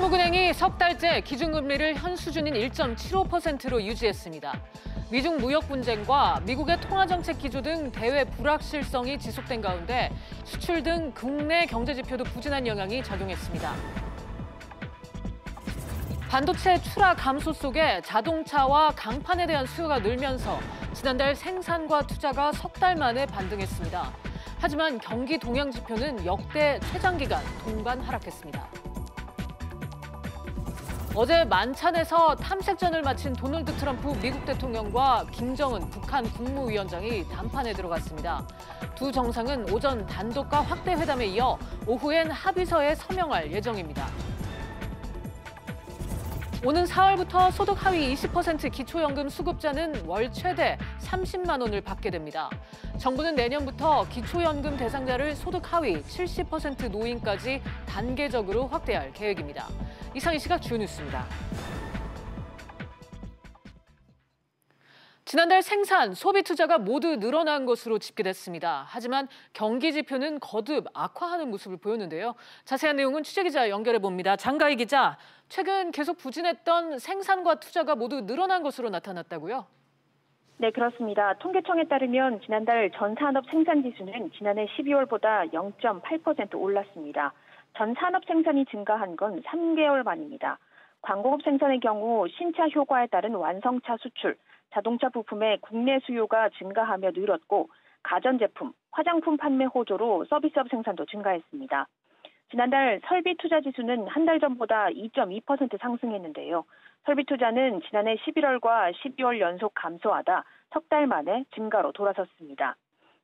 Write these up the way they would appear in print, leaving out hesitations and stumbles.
한국은행이 석 달째 기준금리를 현 수준인 1.75%로 유지했습니다. 미중 무역 분쟁과 미국의 통화정책 기조 등 대외 불확실성이 지속된 가운데 수출 등 국내 경제 지표도 부진한 영향이 작용했습니다. 반도체 출하 감소 속에 자동차와 강판에 대한 수요가 늘면서 지난달 생산과 투자가 석 달 만에 반등했습니다. 하지만 경기 동향 지표는 역대 최장기간 동반 하락했습니다. 어제 만찬에서 탐색전을 마친 도널드 트럼프 미국 대통령과 김정은 북한 국무위원장이 담판에 들어갔습니다. 두 정상은 오전 단독과 확대 회담에 이어 오후엔 합의서에 서명할 예정입니다. 오는 4월부터 소득 하위 20% 기초연금 수급자는 월 최대 30만 원을 받게 됩니다. 정부는 내년부터 기초연금 대상자를 소득 하위 70% 노인까지 단계적으로 확대할 계획입니다. 이상 이 시각 주요 뉴스입니다. 지난달 생산, 소비 투자가 모두 늘어난 것으로 집계됐습니다. 하지만 경기 지표는 거듭 악화하는 모습을 보였는데요. 자세한 내용은 취재기자 연결해 봅니다. 장가희 기자, 최근 계속 부진했던 생산과 투자가 모두 늘어난 것으로 나타났다고요? 네, 그렇습니다. 통계청에 따르면 지난달 전 산업 생산 지수는 지난해 12월보다 0.8% 올랐습니다. 전 산업 생산이 증가한 건 3개월 만입니다. 광공업 생산의 경우 신차 효과에 따른 완성차 수출, 자동차 부품의 국내 수요가 증가하며 늘었고 가전제품, 화장품 판매 호조로 서비스업 생산도 증가했습니다. 지난달 설비 투자 지수는 한 달 전보다 2.2% 상승했는데요. 설비 투자는 지난해 11월과 12월 연속 감소하다 석 달 만에 증가로 돌아섰습니다.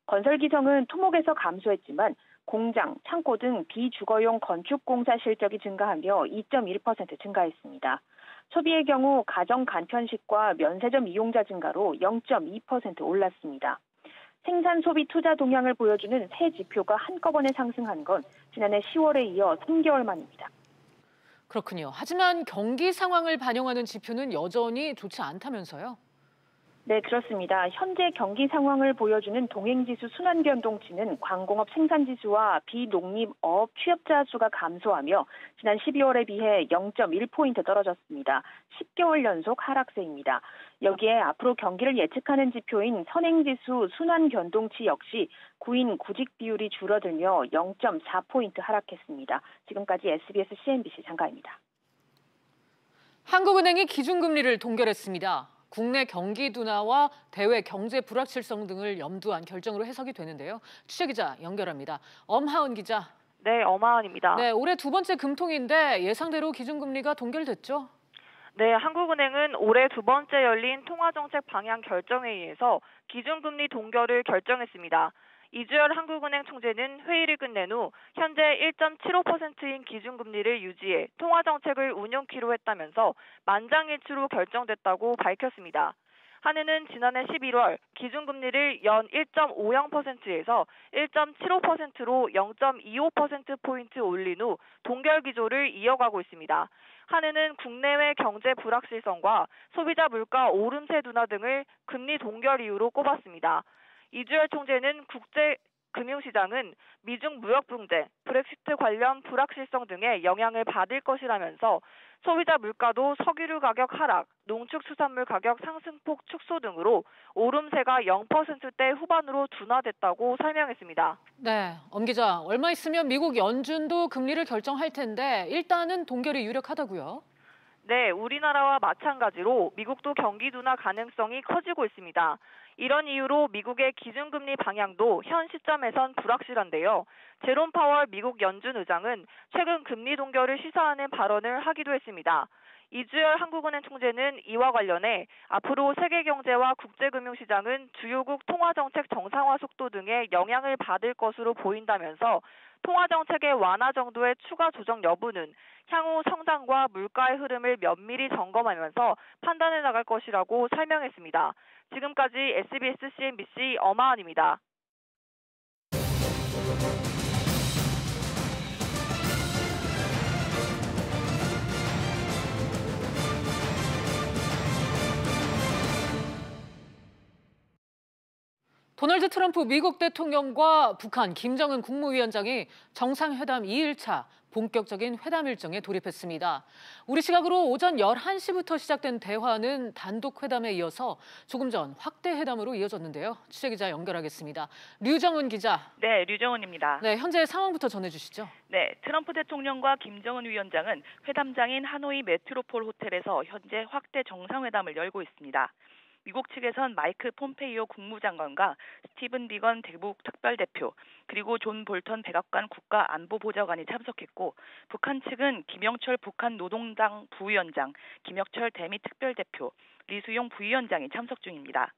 건설 기성은 토목에서 감소했지만 공장, 창고 등 비주거용 건축 공사 실적이 증가하며 2.1% 증가했습니다. 소비의 경우 가정 간편식과 면세점 이용자 증가로 0.2% 올랐습니다. 생산 소비 투자 동향을 보여주는 새 지표가 한꺼번에 상승한 건 지난해 10월에 이어 3개월 만입니다. 그렇군요. 하지만 경기 상황을 반영하는 지표는 여전히 좋지 않다면서요? 네, 그렇습니다. 현재 경기 상황을 보여주는 동행지수 순환변동치는 광공업 생산지수와 비농립업 취업자 수가 감소하며 지난 12월에 비해 0.1포인트 떨어졌습니다. 10개월 연속 하락세입니다. 여기에 앞으로 경기를 예측하는 지표인 선행지수 순환변동치 역시 구인 구직 비율이 줄어들며 0.4포인트 하락했습니다. 지금까지 SBS CNBC 장가입니다. 한국은행이 기준금리를 동결했습니다. 국내 경기 둔화와 대외 경제 불확실성 등을 염두한 결정으로 해석이 되는데요. 취재기자 연결합니다. 엄하은 기자. 네, 엄하은입니다. 네, 올해 두 번째 금통인데 예상대로 기준금리가 동결됐죠? 네, 한국은행은 올해 두 번째 열린 통화정책 방향 결정회의에서 기준금리 동결을 결정했습니다. 이주열 한국은행 총재는 회의를 끝낸 후 현재 1.75%인 기준금리를 유지해 통화정책을 운용키로 했다면서 만장일치로 결정됐다고 밝혔습니다. 한은은 지난해 11월 기준금리를 연 1.50%에서 1.75%로 0.25%포인트 올린 후 동결 기조를 이어가고 있습니다. 한은은 국내외 경제 불확실성과 소비자 물가 오름세 둔화 등을 금리 동결 이유로 꼽았습니다. 이주열 총재는 국제 금융시장은 미중 무역 분쟁, 브렉시트 관련 불확실성 등의 영향을 받을 것이라면서 소비자 물가도 석유류 가격 하락, 농축수산물 가격 상승폭 축소 등으로 오름세가 0%대 후반으로 둔화됐다고 설명했습니다. 네, 엄 기자, 얼마 있으면 미국 연준도 금리를 결정할 텐데 일단은 동결이 유력하다고요? 네, 우리나라와 마찬가지로 미국도 경기 둔화 가능성이 커지고 있습니다. 이런 이유로 미국의 기준금리 방향도 현 시점에선 불확실한데요. 제롬 파월 미국 연준 의장은 최근 금리 동결을 시사하는 발언을 하기도 했습니다. 이주열 한국은행 총재는 이와 관련해 앞으로 세계 경제와 국제금융시장은 주요국 통화정책 정상화 속도 등의 영향을 받을 것으로 보인다면서 통화정책의 완화 정도의 추가 조정 여부는 향후 성장과 물가의 흐름을 면밀히 점검하면서 판단해 나갈 것이라고 설명했습니다. 지금까지 SBS CNBC 엄하은입니다. 도널드 트럼프 미국 대통령과 북한 김정은 국무위원장이 정상회담 2일차 본격적인 회담 일정에 돌입했습니다. 우리 시각으로 오전 11시부터 시작된 대화는 단독 회담에 이어서 조금 전 확대 회담으로 이어졌는데요. 취재기자 연결하겠습니다. 류정은 기자. 네, 류정은입니다. 네, 현재 상황부터 전해주시죠. 네, 트럼프 대통령과 김정은 위원장은 회담장인 하노이 메트로폴 호텔에서 현재 확대 정상회담을 열고 있습니다. 미국 측에선 마이크 폼페이오 국무장관과 스티븐 비건 대북 특별대표, 그리고 존 볼턴 백악관 국가안보보좌관이 참석했고, 북한 측은 김영철 북한 노동당 부위원장, 김혁철 대미 특별대표, 리수용 부위원장이 참석 중입니다.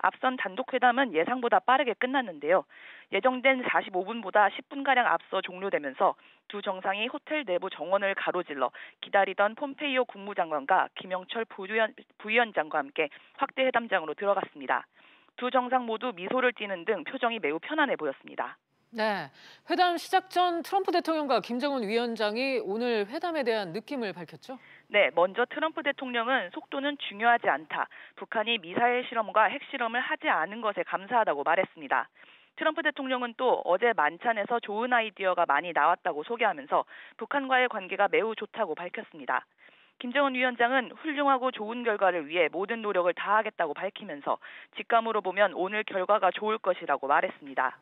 앞선 단독회담은 예상보다 빠르게 끝났는데요. 예정된 45분보다 10분가량 앞서 종료되면서 두 정상이 호텔 내부 정원을 가로질러 기다리던 폼페이오 국무장관과 김영철 부위원장과 함께 확대 회담장으로 들어갔습니다. 두 정상 모두 미소를 띠는 등 표정이 매우 편안해 보였습니다. 네, 회담 시작 전 트럼프 대통령과 김정은 위원장이 오늘 회담에 대한 느낌을 밝혔죠? 네, 먼저 트럼프 대통령은 속도는 중요하지 않다. 북한이 미사일 실험과 핵실험을 하지 않은 것에 감사하다고 말했습니다. 트럼프 대통령은 또 어제 만찬에서 좋은 아이디어가 많이 나왔다고 소개하면서 북한과의 관계가 매우 좋다고 밝혔습니다. 김정은 위원장은 훌륭하고 좋은 결과를 위해 모든 노력을 다하겠다고 밝히면서 직감으로 보면 오늘 결과가 좋을 것이라고 말했습니다.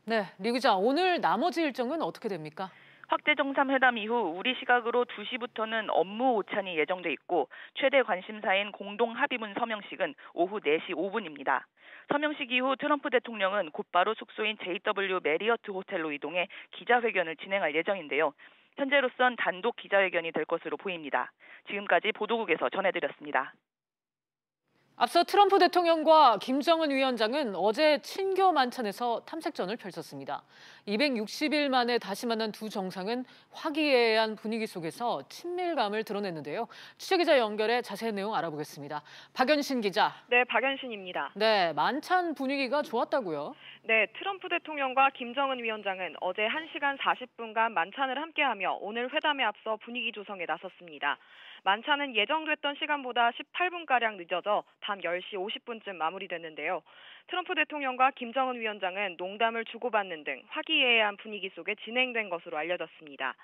네, 리 기자, 오늘 나머지 일정은 어떻게 됩니까? 확대 정상회담 이후 우리 시각으로 2시부터는 업무 오찬이 예정돼 있고, 최대 관심사인 공동 합의문 서명식은 오후 4시 5분입니다. 서명식 이후 트럼프 대통령은 곧바로 숙소인 JW 메리어트 호텔로 이동해 기자회견을 진행할 예정인데요. 현재로선 단독 기자회견이 될 것으로 보입니다. 지금까지 보도국에서 전해드렸습니다. 앞서 트럼프 대통령과 김정은 위원장은 어제 친교 만찬에서 탐색전을 펼쳤습니다. 260일 만에 다시 만난 두 정상은 화기애애한 분위기 속에서 친밀감을 드러냈는데요. 취재기자 연결해 자세한 내용 알아보겠습니다. 박연신 기자. 네, 박연신입니다. 네, 만찬 분위기가 좋았다고요? 네, 트럼프 대통령과 김정은 위원장은 어제 1시간 40분간 만찬을 함께하며 오늘 회담에 앞서 분위기 조성에 나섰습니다. 만찬은 예정됐던 시간보다 18분가량 늦어져 밤 10시 50분쯤 마무리됐는데요. 트럼프 대통령과 김정은 위원장은 농담을 주고받는 등 화기애애한 분위기 속에 진행된 것으로 알려졌습니다.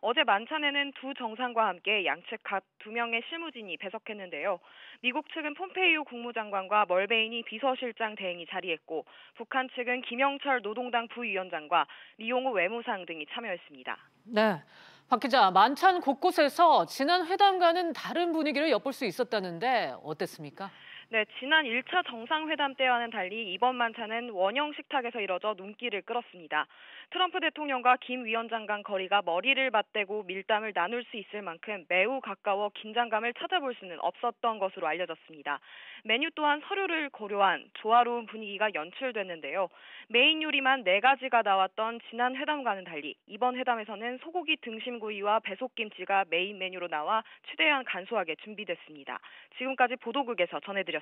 어제 만찬에는 두 정상과 함께 양측 각 2명의 실무진이 배석했는데요. 미국 측은 폼페이오 국무장관과 멀베이니 비서실장 대행이 자리했고, 북한 측은 김영철 노동당 부위원장과 리용호 외무상 등이 참여했습니다. 네, 박 기자, 만찬 곳곳에서 지난 회담과는 다른 분위기를 엿볼 수 있었다는데 어땠습니까? 네, 지난 1차 정상회담 때와는 달리 이번 만찬은 원형 식탁에서 이뤄져 눈길을 끌었습니다. 트럼프 대통령과 김 위원장 간 거리가 머리를 맞대고 밀담을 나눌 수 있을 만큼 매우 가까워 긴장감을 찾아볼 수는 없었던 것으로 알려졌습니다. 메뉴 또한 서류를 고려한 조화로운 분위기가 연출됐는데요. 메인 요리만 4가지가 나왔던 지난 회담과는 달리 이번 회담에서는 소고기 등심구이와 배속김치가 메인 메뉴로 나와 최대한 간소하게 준비됐습니다. 지금까지 보도국에서 전해드렸습니다.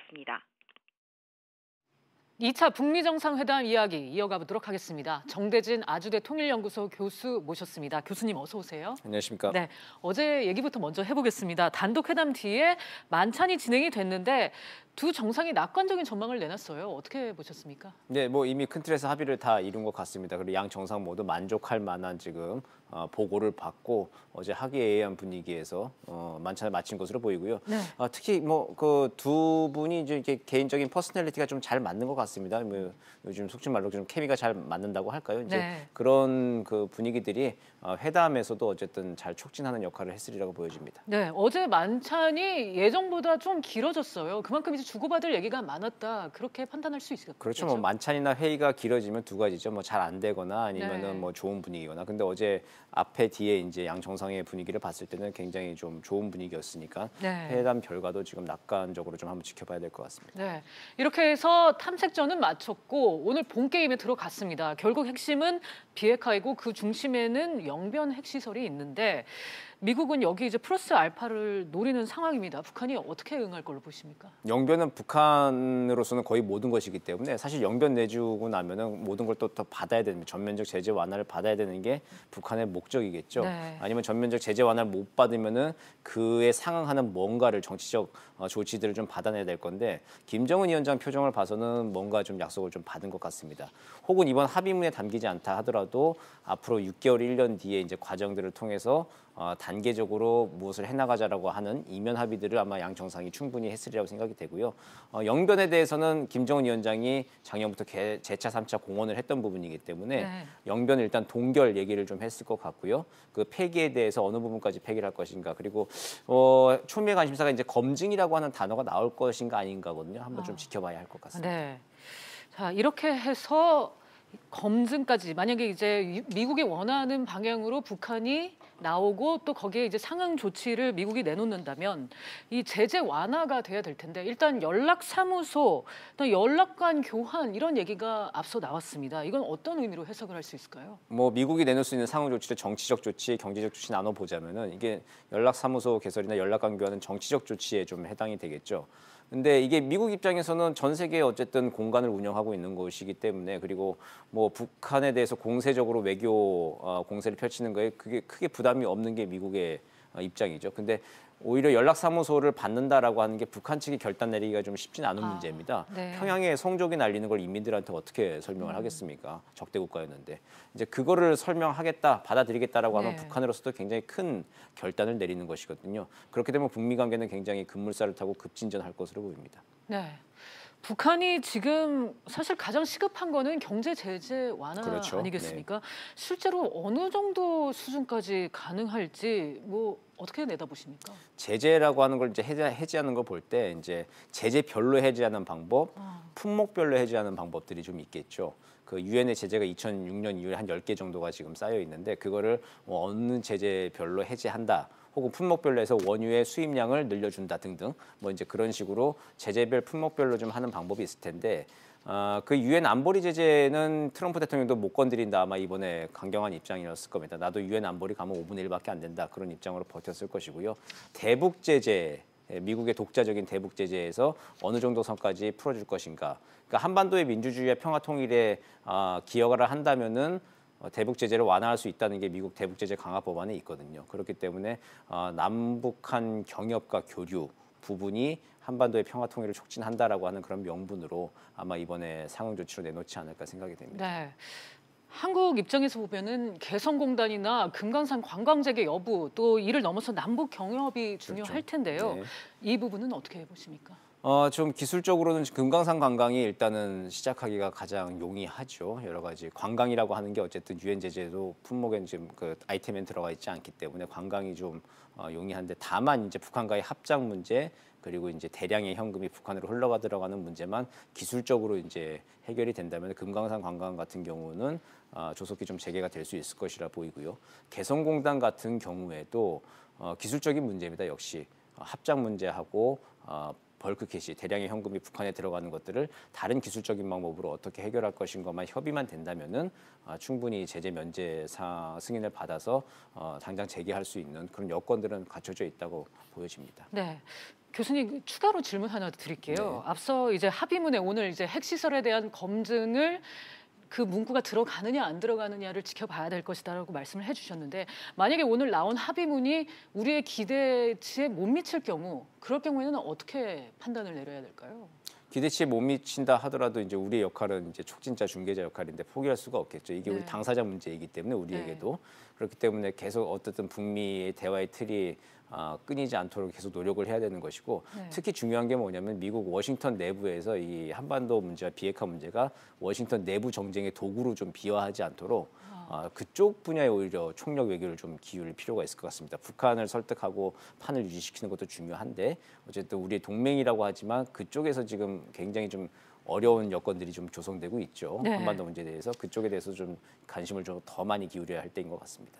2차 북미 정상회담 이야기 이어가 보도록 하겠습니다. 정대진 아주대 통일연구소 교수 모셨습니다. 교수님 어서 오세요. 안녕하십니까. 네, 어제 얘기부터 먼저 해보겠습니다. 단독 회담 뒤에 만찬이 진행이 됐는데 두 정상이 낙관적인 전망을 내놨어요. 어떻게 보셨습니까? 네, 뭐 이미 큰 틀에서 합의를 다 이룬 것 같습니다. 그리고 양 정상 모두 만족할 만한 지금 보고를 받고 어제 화기애애한 분위기에서 만찬을 마친 것으로 보이고요. 네. 특히 뭐 그 두 분이 이제 이렇게 개인적인 퍼스널리티가 좀 잘 맞는 것 같습니다. 뭐 요즘 속칭 말로 좀 케미가 잘 맞는다고 할까요? 이제 네. 그런 그 분위기들이 회담에서도 어쨌든 잘 촉진하는 역할을 했으리라고 보여집니다. 네, 어제 만찬이 예정보다 좀 길어졌어요. 그만큼 이제 주고받을 얘기가 많았다. 그렇게 판단할 수 있겠죠. 그렇죠. 뭐 만찬이나 회의가 길어지면 두 가지죠. 뭐 잘 안 되거나 아니면은 네. 뭐 좋은 분위기거나. 근데 어제 앞에 뒤에 이제 양 정상의 분위기를 봤을 때는 굉장히 좀 좋은 분위기였으니까 네. 회담 결과도 지금 낙관적으로 좀 한번 지켜봐야 될 것 같습니다. 네, 이렇게 해서 탐색전은 마쳤고 오늘 본 게임에 들어갔습니다. 결국 핵심은 비핵화이고 그 중심에는 영변 핵시설이 있는데 미국은 여기 이제 플러스 알파를 노리는 상황입니다. 북한이 어떻게 응할 걸로 보십니까? 영변은 북한으로서는 거의 모든 것이기 때문에 사실 영변 내주고 나면은 모든 걸 또 받아야 되는 전면적 제재 완화를 받아야 되는 게 북한의 목적이겠죠. 네. 아니면 전면적 제재 완화를 못 받으면은 그에 상응하는 뭔가를 정치적 조치들을 좀 받아내야 될 건데 김정은 위원장 표정을 봐서는 뭔가 좀 약속을 좀 받은 것 같습니다. 혹은 이번 합의문에 담기지 않다 하더라도 앞으로 6개월, 1년 뒤에 이제 과정들을 통해서 단계적으로 무엇을 해나가자라고 하는 이면 합의들을 아마 양 정상이 충분히 했으리라고 생각이 되고요. 영변에 대해서는 김정은 위원장이 작년부터 재차 3차 공언을 했던 부분이기 때문에 네. 영변을 일단 동결 얘기를 좀 했을 것 같고요. 그 폐기에 대해서 어느 부분까지 폐기를 할 것인가 그리고 초미의 관심사가 이제 검증이라고 하는 단어가 나올 것인가 아닌가거든요. 한번 좀 지켜봐야 할 것 같습니다. 네. 자, 이렇게 해서 검증까지 만약에 이제 미국이 원하는 방향으로 북한이 나오고 또 거기에 이제 상응 조치를 미국이 내놓는다면 이 제재 완화가 돼야 될 텐데 일단 연락사무소, 또 연락관 교환 이런 얘기가 앞서 나왔습니다. 이건 어떤 의미로 해석을 할 수 있을까요? 뭐 미국이 내놓을 수 있는 상응 조치를 정치적 조치, 경제적 조치 나눠 보자면은 이게 연락사무소 개설이나 연락관 교환은 정치적 조치에 좀 해당이 되겠죠. 근데 이게 미국 입장에서는 전 세계에 어쨌든 공간을 운영하고 있는 것이기 때문에 그리고 뭐 북한에 대해서 공세적으로 외교 공세를 펼치는 거에 그게 크게 부담이 없는 게 미국의 입장이죠. 근데 오히려 연락사무소를 받는다라고 하는 게 북한 측이 결단 내리기가 좀 쉽진 않은 문제입니다. 네. 평양에 성적이 날리는 걸 인민들한테 어떻게 설명을 하겠습니까? 적대 국가였는데 이제 그거를 설명하겠다, 받아들이겠다라고 하면 네. 북한으로서도 굉장히 큰 결단을 내리는 것이거든요. 그렇게 되면 북미 관계는 굉장히 급물살을 타고 급진전할 것으로 보입니다. 네. 북한이 지금 사실 가장 시급한 거는 경제 제재 완화 그렇죠. 아니겠습니까? 실제로 어느 정도 수준까지 가능할지 뭐 어떻게 내다보십니까? 제재라고 하는 걸 이제 해제하는 걸 볼 때 이제 제재별로 해제하는 방법, 품목별로 해제하는 방법들이 좀 있겠죠. 그 유엔의 제재가 2006년 이후에 한 10개 정도가 지금 쌓여 있는데 그거를 뭐 어느 제재별로 해제한다. 혹은 품목별로 해서 원유의 수입량을 늘려준다 등등 뭐 이제 그런 식으로 제재별 품목별로 좀 하는 방법이 있을 텐데 그 유엔 안보리 제재는 트럼프 대통령도 못 건드린다 아마 이번에 강경한 입장이었을 겁니다. 나도 유엔 안보리 가면 5분의 1밖에 안 된다 그런 입장으로 버텼을 것이고요. 대북 제재 미국의 독자적인 대북 제재에서 어느 정도 선까지 풀어줄 것인가. 그러니까 한반도의 민주주의와 평화 통일에 기여를 한다면은 대북 제재를 완화할 수 있다는 게 미국 대북 제재 강화 법안에 있거든요. 그렇기 때문에 남북한 경협과 교류 부분이 한반도의 평화 통일을 촉진한다라고 하는 그런 명분으로 아마 이번에 상응 조치로 내놓지 않을까 생각이 됩니다. 네. 한국 입장에서 보면은 개성공단이나 금강산 관광재개 여부 또 이를 넘어서 남북 경협이 중요할 텐데요. 네. 이 부분은 어떻게 보십니까? 좀 기술적으로는 금강산 관광이 일단은 시작하기가 가장 용이하죠. 여러 가지 관광이라고 하는 게 어쨌든 유엔 제재도 품목에 지금 그 아이템에 들어가 있지 않기 때문에 관광이 좀 용이한데 다만 이제 북한과의 합작 문제 그리고 이제 대량의 현금이 북한으로 흘러가 들어가는 문제만 기술적으로 이제 해결이 된다면 금강산 관광 같은 경우는 조속히 좀 재개가 될 수 있을 것이라 보이고요. 개성공단 같은 경우에도 기술적인 문제입니다. 역시 합작 문제하고 벌크 캐시, 대량의 현금이 북한에 들어가는 것들을 다른 기술적인 방법으로 어떻게 해결할 것인가만 협의만 된다면은 충분히 제재 면제 승인을 받아서 당장 재개할 수 있는 그런 여건들은 갖춰져 있다고 보여집니다. 네. 교수님 추가로 질문 하나 드릴게요. 네. 앞서 이제 합의문에 오늘 이제 핵시설에 대한 검증을 그 문구가 들어가느냐 안 들어가느냐를 지켜봐야 될 것이다라고 말씀을 해주셨는데 만약에 오늘 나온 합의문이 우리의 기대치에 못 미칠 경우 그럴 경우에는 어떻게 판단을 내려야 될까요? 기대치에 못 미친다 하더라도 이제 우리의 역할은 이제 촉진자 중개자 역할인데 포기할 수가 없겠죠. 이게 우리 네. 당사자 문제이기 때문에 우리에게도 그렇기 때문에 계속 어쨌든 북미의 대화의 틀이 끊이지 않도록 계속 노력을 해야 되는 것이고 특히 중요한 게 뭐냐면 미국 워싱턴 내부에서 이 한반도 문제와 비핵화 문제가 워싱턴 내부 정쟁의 도구로 좀 비화하지 않도록 그쪽 분야에 오히려 총력 외교를 좀 기울일 필요가 있을 것 같습니다. 북한을 설득하고 판을 유지시키는 것도 중요한데 어쨌든 우리의 동맹이라고 하지만 그쪽에서 지금 굉장히 좀 어려운 여건들이 좀 조성되고 있죠. 네. 한반도 문제에 대해서 그쪽에 대해서 좀 관심을 좀 더 많이 기울여야 할 때인 것 같습니다.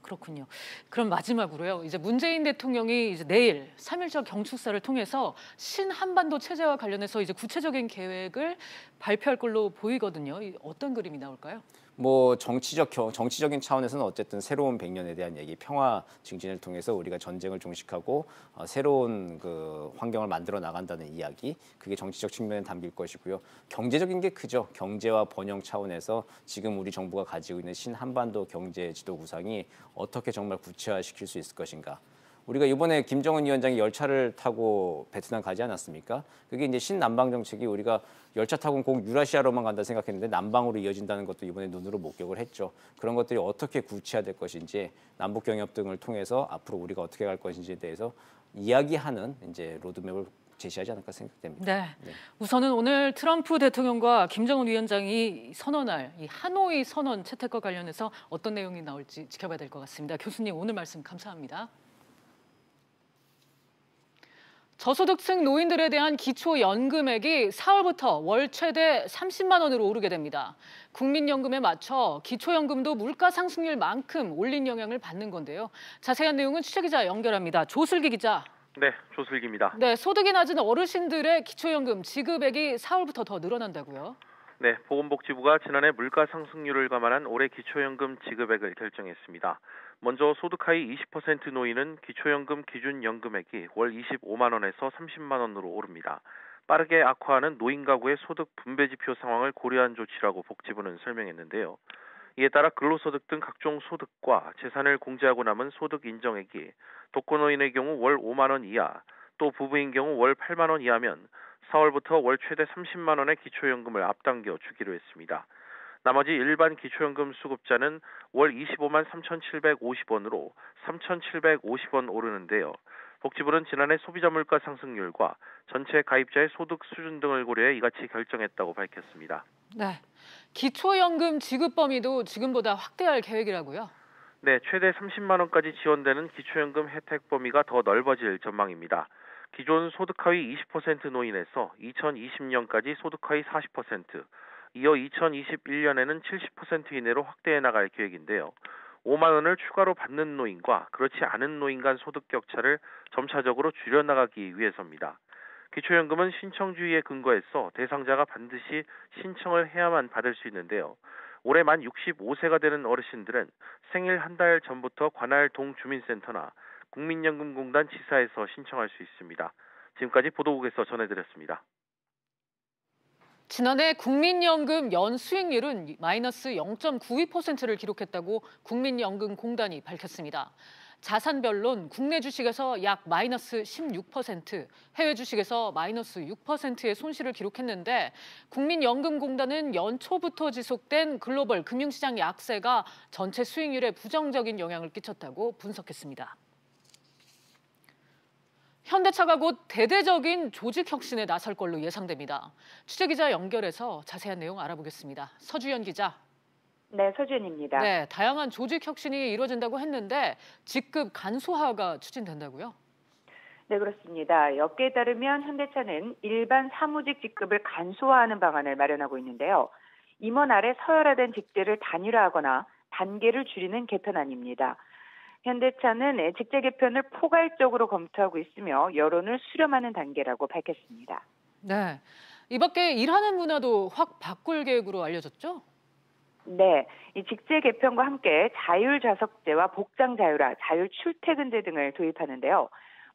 그렇군요. 그럼 마지막으로요. 이제 문재인 대통령이 이제 내일 3일절 경축사를 통해서 신한반도 체제와 관련해서 이제 구체적인 계획을 발표할 걸로 보이거든요. 어떤 그림이 나올까요? 뭐 정치적인 차원에서는 어쨌든 새로운 100년에 대한 얘기, 평화 증진을 통해서 우리가 전쟁을 종식하고 새로운 그 환경을 만들어 나간다는 이야기, 그게 정치적 측면에 담길 것이고요. 경제적인 게 크죠. 경제와 번영 차원에서 지금 우리 정부가 가지고 있는 신한반도 경제 지도 구상이 어떻게 정말 구체화시킬 수 있을 것인가. 우리가 이번에 김정은 위원장이 열차를 타고 베트남 가지 않았습니까? 그게 이제 신남방 정책이 우리가 열차 타고는 꼭 유라시아로만 간다 생각했는데 남방으로 이어진다는 것도 이번에 눈으로 목격을 했죠. 그런 것들이 어떻게 구체화될 것인지 남북 경협 등을 통해서 앞으로 우리가 어떻게 갈 것인지에 대해서 이야기하는 이제 로드맵을 제시하지 않을까 생각됩니다. 네. 우선은 오늘 트럼프 대통령과 김정은 위원장이 선언할 이 하노이 선언 채택과 관련해서 어떤 내용이 나올지 지켜봐야 될 것 같습니다. 교수님 오늘 말씀 감사합니다. 저소득층 노인들에 대한 기초연금액이 4월부터 월 최대 30만 원으로 오르게 됩니다. 국민연금에 맞춰 기초연금도 물가 상승률만큼 올린 영향을 받는 건데요. 자세한 내용은 취재기자 연결합니다. 조슬기 기자. 네, 조슬기입니다. 네, 소득이 낮은 어르신들의 기초연금 지급액이 4월부터 더 늘어난다고요? 네, 보건복지부가 지난해 물가 상승률을 감안한 올해 기초연금 지급액을 결정했습니다. 먼저 소득 하위 20% 노인은 기초연금 기준연금액이 월 25만 원에서 30만 원으로 오릅니다. 빠르게 악화하는 노인 가구의 소득 분배 지표 상황을 고려한 조치라고 복지부는 설명했는데요. 이에 따라 근로소득 등 각종 소득과 재산을 공제하고 남은 소득 인정액이 독거노인의 경우 월 5만 원 이하, 또 부부인 경우 월 8만 원 이하면 4월부터 월 최대 30만 원의 기초연금을 앞당겨 주기로 했습니다. 나머지 일반 기초연금 수급자는 월 25만 3,750원으로 3,750원 오르는데요. 복지부는 지난해 소비자 물가 상승률과 전체 가입자의 소득 수준 등을 고려해 이같이 결정했다고 밝혔습니다. 네, 기초연금 지급 범위도 지금보다 확대할 계획이라고요? 네, 최대 30만 원까지 지원되는 기초연금 혜택 범위가 더 넓어질 전망입니다. 기존 소득 하위 20% 노인에서 2020년까지 소득 하위 40%, 이어 2021년에는 70% 이내로 확대해 나갈 계획인데요. 5만 원을 추가로 받는 노인과 그렇지 않은 노인 간 소득 격차를 점차적으로 줄여나가기 위해서입니다. 기초연금은 신청주의에 근거해서 대상자가 반드시 신청을 해야만 받을 수 있는데요. 올해 만 65세가 되는 어르신들은 생일 한 달 전부터 관할 동주민센터나 국민연금공단 지사에서 신청할 수 있습니다. 지금까지 보도국에서 전해드렸습니다. 지난해 국민연금 연수익률은 마이너스 0.92%를 기록했다고 국민연금공단이 밝혔습니다. 자산별론 국내 주식에서 약 마이너스 16%, 해외 주식에서 마이너스 6%의 손실을 기록했는데 국민연금공단은 연초부터 지속된 글로벌 금융시장 약세가 전체 수익률에 부정적인 영향을 끼쳤다고 분석했습니다. 현대차가 곧 대대적인 조직 혁신에 나설 걸로 예상됩니다. 취재기자 연결해서 자세한 내용 알아보겠습니다. 서주연 기자. 네, 서주연입니다. 네, 다양한 조직 혁신이 이루어진다고 했는데 직급 간소화가 추진된다고요? 네, 그렇습니다. 업계에 따르면 현대차는 일반 사무직 직급을 간소화하는 방안을 마련하고 있는데요. 임원 아래 서열화된 직제를 단일화하거나 단계를 줄이는 개편안입니다. 현대차는 직제 개편을 포괄적으로 검토하고 있으며 여론을 수렴하는 단계라고 밝혔습니다. 네, 이 밖에 일하는 문화도 확 바꿀 계획으로 알려졌죠? 네, 이 직제 개편과 함께 자율좌석제와 복장 자율화, 자율 출퇴근제 등을 도입하는데요.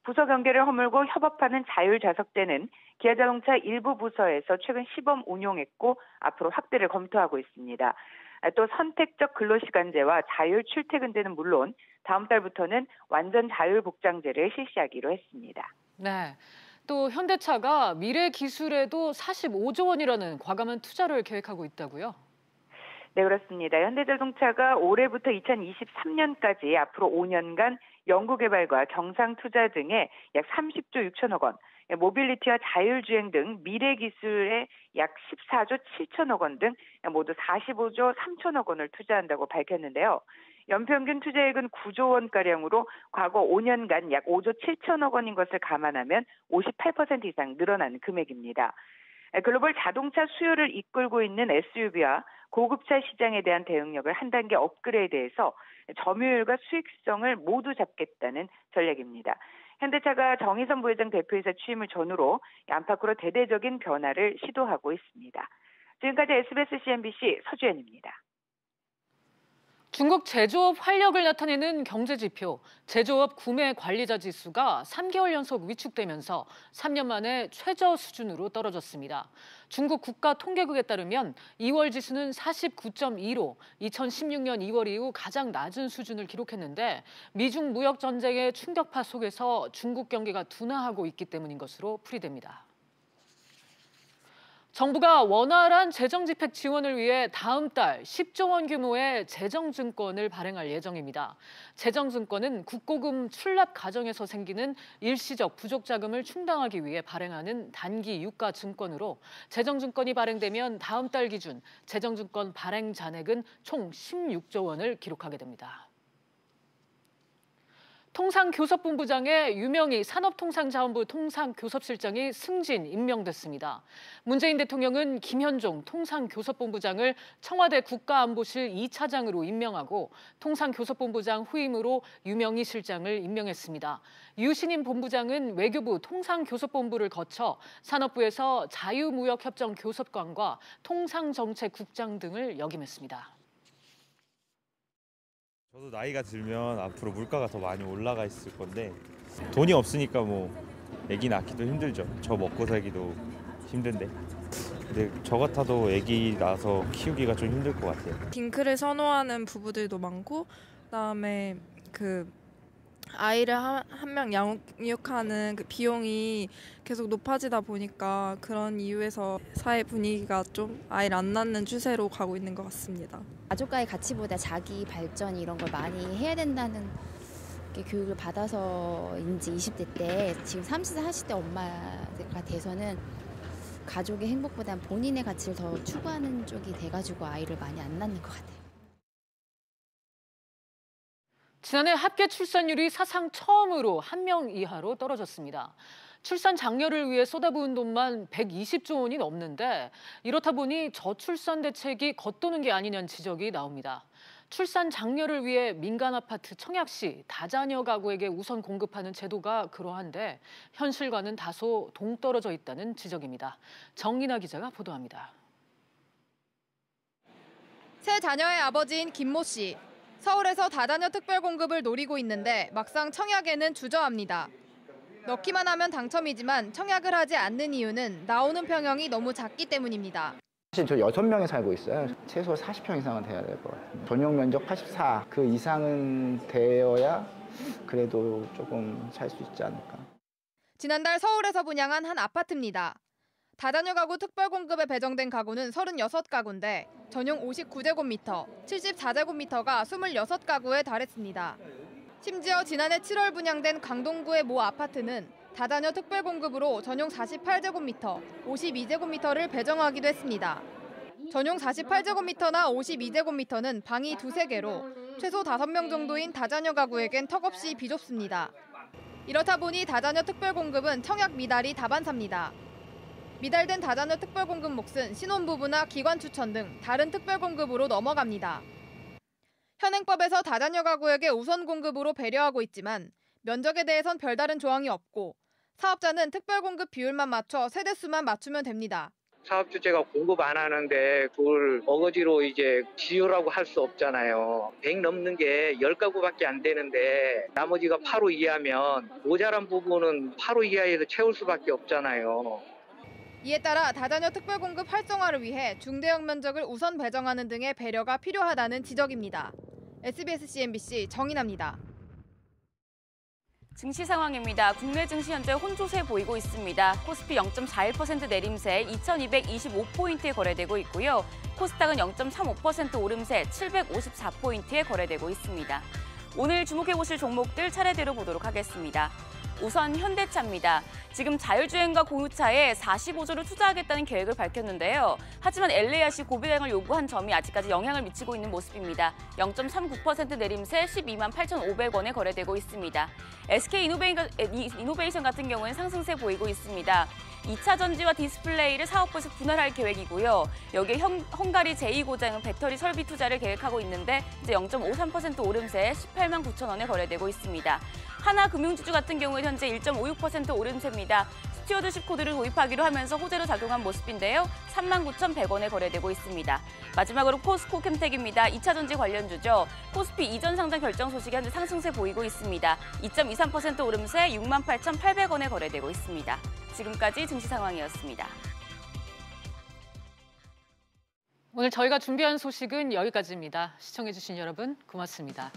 부서 경계를 허물고 협업하는 자율좌석제는 기아자동차 일부 부서에서 최근 시범 운용했고 앞으로 확대를 검토하고 있습니다. 또 선택적 근로시간제와 자율 출퇴근제는 물론 다음 달부터는 완전 자율 복장제를 실시하기로 했습니다. 네, 또 현대차가 미래 기술에도 45조 원이라는 과감한 투자를 계획하고 있다고요? 네, 그렇습니다. 현대자동차가 올해부터 2023년까지 앞으로 5년간 연구개발과 경상투자 등에 약 30조 6천억 원, 모빌리티와 자율주행 등 미래 기술에 약 14조 7천억 원 등 모두 45조 3천억 원을 투자한다고 밝혔는데요. 연평균 투자액은 9조 원가량으로 과거 5년간 약 5조 7천억 원인 것을 감안하면 58% 이상 늘어난 금액입니다. 글로벌 자동차 수요를 이끌고 있는 SUV와 고급차 시장에 대한 대응력을 한 단계 업그레이드해서 점유율과 수익성을 모두 잡겠다는 전략입니다. 현대차가 정의선 부회장 대표이사 취임을 전후로 안팎으로 대대적인 변화를 시도하고 있습니다. 지금까지 SBS CNBC 서주연입니다. 중국 제조업 활력을 나타내는 경제지표, 제조업 구매 관리자 지수가 3개월 연속 위축되면서 3년 만에 최저 수준으로 떨어졌습니다. 중국 국가통계국에 따르면 2월 지수는 49.2로 2016년 2월 이후 가장 낮은 수준을 기록했는데 미중 무역 전쟁의 충격파 속에서 중국 경기가 둔화하고 있기 때문인 것으로 풀이됩니다. 정부가 원활한 재정집행 지원을 위해 다음 달 10조 원 규모의 재정증권을 발행할 예정입니다. 재정증권은 국고금 출납 과정에서 생기는 일시적 부족 자금을 충당하기 위해 발행하는 단기 유가 증권으로 재정증권이 발행되면 다음 달 기준 재정증권 발행 잔액은 총 16조 원을 기록하게 됩니다. 통상교섭본부장에 유명희 산업통상자원부 통상교섭실장이 승진 임명됐습니다. 문재인 대통령은 김현종 통상교섭본부장을 청와대 국가안보실 2차장으로 임명하고 통상교섭본부장 후임으로 유명희 실장을 임명했습니다. 유신임 본부장은 외교부 통상교섭본부를 거쳐 산업부에서 자유무역협정교섭관과 통상정책국장 등을 역임했습니다. 저도 나이가 들면 앞으로 물가가 더 많이 올라가 있을 건데 돈이 없으니까 뭐 아기 낳기도 힘들죠. 저 먹고 살기도 힘든데. 근데 저 같아도 아기 낳아서 키우기가 좀 힘들 것 같아요. 딩크를 선호하는 부부들도 많고 그다음에 아이를 한 명 양육하는 그 비용이 계속 높아지다 보니까 그런 이유에서 사회 분위기가 좀 아이를 안 낳는 추세로 가고 있는 것 같습니다. 가족과의 가치보다 자기 발전 이런 걸 많이 해야 된다는 교육을 받아서인지 20대 때 지금 30대, 40대 엄마가 돼서는 가족의 행복보다는 본인의 가치를 더 추구하는 쪽이 돼가지고 아이를 많이 안 낳는 것 같아요. 지난해 합계 출산율이 사상 처음으로 1명 이하로 떨어졌습니다. 출산 장려를 위해 쏟아부은 돈만 120조 원이 넘는데 이렇다 보니 저출산 대책이 겉도는 게 아니냐는 지적이 나옵니다. 출산 장려를 위해 민간 아파트 청약 시 다자녀 가구에게 우선 공급하는 제도가 그러한데 현실과는 다소 동떨어져 있다는 지적입니다. 정인아 기자가 보도합니다. 세 자녀의 아버지인 김모 씨. 서울에서 다자녀 특별 공급을 노리고 있는데 막상 청약에는 주저합니다. 넣기만 하면 당첨이지만 청약을 하지 않는 이유는 나오는 평형이 너무 작기 때문입니다. 사실 저 6명에 살고 있어요. 최소 40평 이상은 돼야 될 것 같아요. 전용 면적 84, 그 이상은 되어야 그래도 조금 살 수 있지 않을까. 지난달 서울에서 분양한 한 아파트입니다. 다자녀 가구 특별 공급에 배정된 가구는 36가구인데 전용 59제곱미터, 74제곱미터가 26가구에 달했습니다. 심지어 지난해 7월 분양된 강동구의 모 아파트는 다자녀 특별 공급으로 전용 48제곱미터, 52제곱미터를 배정하기도 했습니다. 전용 48제곱미터나 52제곱미터는 방이 2~3개로 최소 5명 정도인 다자녀 가구에겐 턱없이 비좁습니다. 이렇다 보니 다자녀 특별 공급은 청약 미달이 다반사입니다. 미달된 다자녀 특별 공급 몫은 신혼부부나 기관 추천 등 다른 특별 공급으로 넘어갑니다. 현행법에서 다자녀 가구에게 우선 공급으로 배려하고 있지만 면적에 대해선 별다른 조항이 없고 사업자는 특별 공급 비율만 맞춰 세대수만 맞추면 됩니다. 사업 주체가 공급 안 하는데 그걸 어거지로 이제 지으라고 할 수 없잖아요. 100 넘는 게 10가구밖에 안 되는데 나머지가 8호 이하면 모자란 부분은 8호 이하에서 채울 수밖에 없잖아요. 이에 따라 다자녀 특별 공급 활성화를 위해 중대형 면적을 우선 배정하는 등의 배려가 필요하다는 지적입니다. SBS CNBC 정인아입니다. 증시 상황입니다. 국내 증시 현재 혼조세 보이고 있습니다. 코스피 0.41% 내림세 2225포인트에 거래되고 있고요. 코스닥은 0.35% 오름세 754포인트에 거래되고 있습니다. 오늘 주목해보실 종목들 차례대로 보도록 하겠습니다. 우선 현대차입니다. 지금 자율주행과 공유차에 45조를 투자하겠다는 계획을 밝혔는데요. 하지만 LARC 고비행을 요구한 점이 아직까지 영향을 미치고 있는 모습입니다. 0.39% 내림세 12만 8,500원에 거래되고 있습니다. SK이노베이션 같은 경우는 상승세 보이고 있습니다. 2차 전지와 디스플레이를 사업부에서 분할할 계획이고요. 여기에 헝가리 제2고장은 배터리 설비 투자를 계획하고 있는데 이제 0.53% 오름세 18만 9천 원에 거래되고 있습니다. 하나금융지주 같은 경우는 현재 1.56% 오름세입니다. 스튜어드십 코드를 도입하기로 하면서 호재로 작용한 모습인데요. 39,100원에 거래되고 있습니다. 마지막으로 포스코 캠텍입니다. 2차전지 관련주죠. 코스피 이전 상장 결정 소식이 현재 상승세 보이고 있습니다. 2.23% 오름세 68,800원에 거래되고 있습니다. 지금까지 증시 상황이었습니다. 오늘 저희가 준비한 소식은 여기까지입니다. 시청해주신 여러분 고맙습니다.